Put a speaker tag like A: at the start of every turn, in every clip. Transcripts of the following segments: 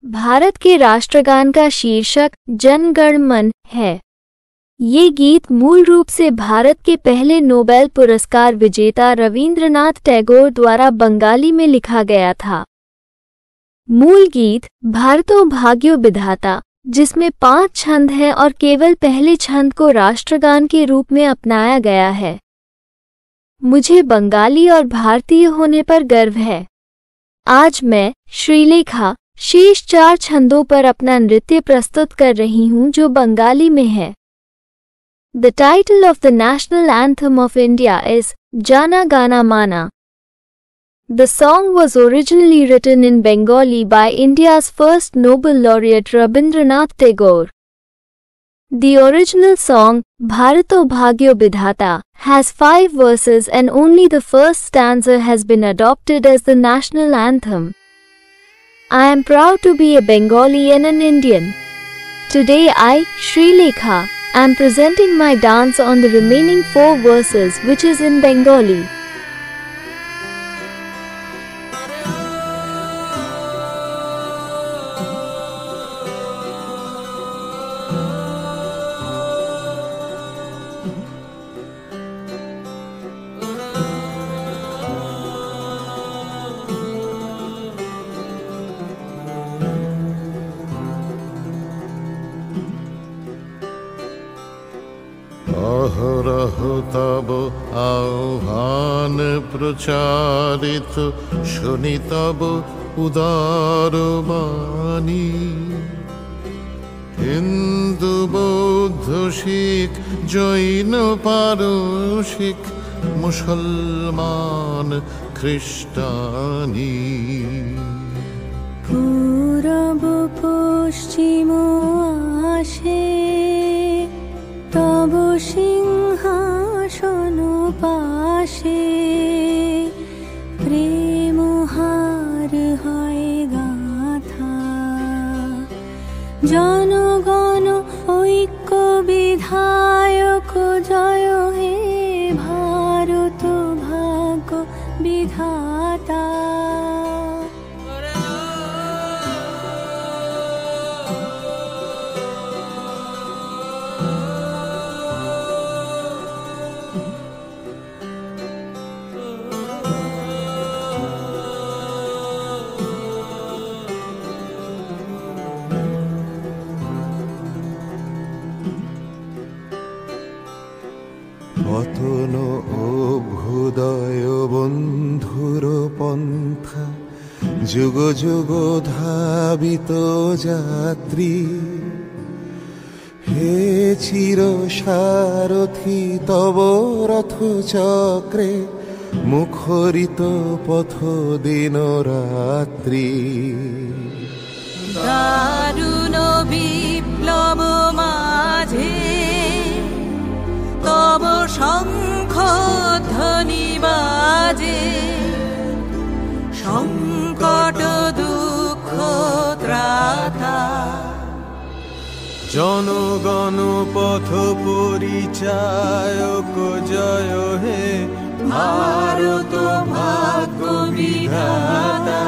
A: भारत के राष्ट्रगान का शीर्षक जन गण मन है। ये गीत मूल रूप से भारत के पहले नोबेल पुरस्कार विजेता रवींद्रनाथ टैगोर द्वारा बंगाली में लिखा गया था। मूल गीत भारतो भाग्यो विधाता, जिसमें 5 छंद हैं और केवल पहले छंद को राष्ट्रगान के रूप में अपनाया गया है। मुझे बंगाली और भारतीय होने पर गर्व है। आज मैं श्रीलेखा शेष 4 छंदों पर अपना नृत्य प्रस्तुत कर रही हूँ जो बंगाली में है। The title of the national anthem of India is Jana Gana Mana. The song was originally written in Bengali by India's first Nobel laureate Rabindranath Tagore. The original song, Bharato Bhagyo Vidhata, has 5 verses and only the first stanza has been adopted as the national anthem. I am proud to be a Bengali and an Indian. Today I, Srilekha, am presenting my dance on the remaining 4 verses which is in Bengali.
B: অহরহ তব আহ্বান প্রচারিত শুনি তব উদার বাণী। হিন্দু বৌদ্ধ শিখ জৈন পারসিক মুসলমান খ্রিস্টানি।
C: পূরব পশ্চিম আসে তব সিংহাসন পাশে, প্রেম হার হয় গাথা। জনগণ ঐক্য বিধায়ক জয় হে ভারত ভাগ্য বিধাতা।
D: পতন অভ্যুদয় বন্ধুর পন্থা, যুগ যুগ ধাবিত যাত্রী। হে চির সারথি তব রথ চক্রে, মুখরিত পথ দিন রাত্রি।
C: দারুণ বিপ্লব মাঝে তব শঙ্খ ধ্বনি বাজে, সংকট দুঃখ ত্রাতা।
E: জনগণ পথ পরিচায়ক জয় হে ভারত ভাগ্য বিধাতা।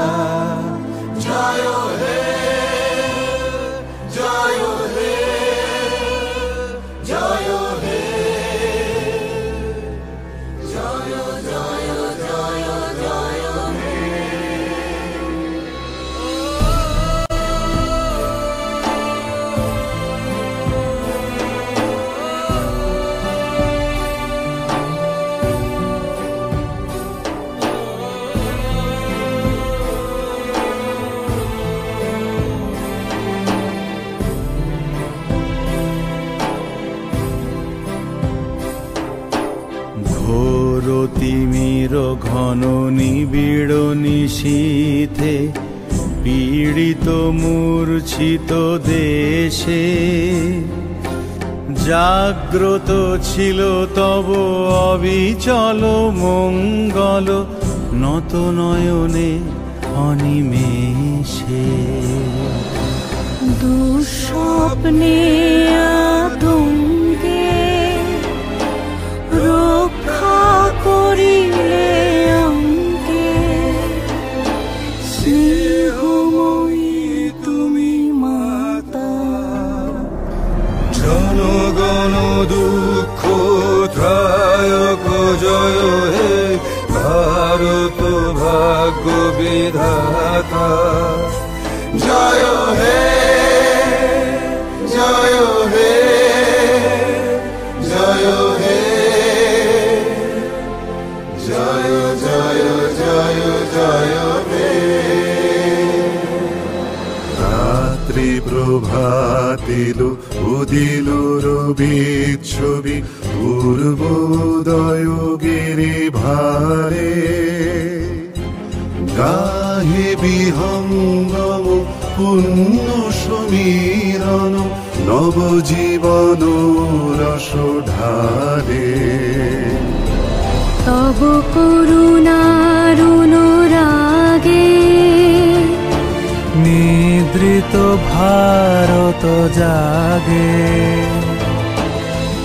E: জয় হে জয় হে জয় হে জয় জয় জয় জয় হে। ঘোর তিমির ঘন নিবিড় নিশীথে, পীড়িত মূর্ছিত দেশে। জাগ্রত ছিল তব অবিচল মঙ্গল, নত নয়নে অনিমেষে।
C: দুঃস্বপ্নে আতঙ্কে রক্ষা করিলে অঙ্কে, স্নেহময়ী তুমি
D: রবি প্রভাত এলো উদিল রবি ছবি পূর্বোদয় গিরি ভারে গাহে বিহঙ্গম পুণ্য সমীরণ নবজীবন রস ঢালে
C: তব করুণার অনুরাগে
E: নিদ্রিত ভারত জাগে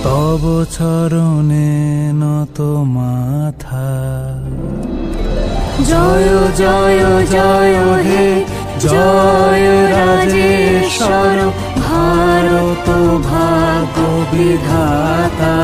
E: তব চরণে নত মাথা
C: জয় জয় জয় হে জয় রাজেশ্বর ভারত ভাগ্য বিধাতা।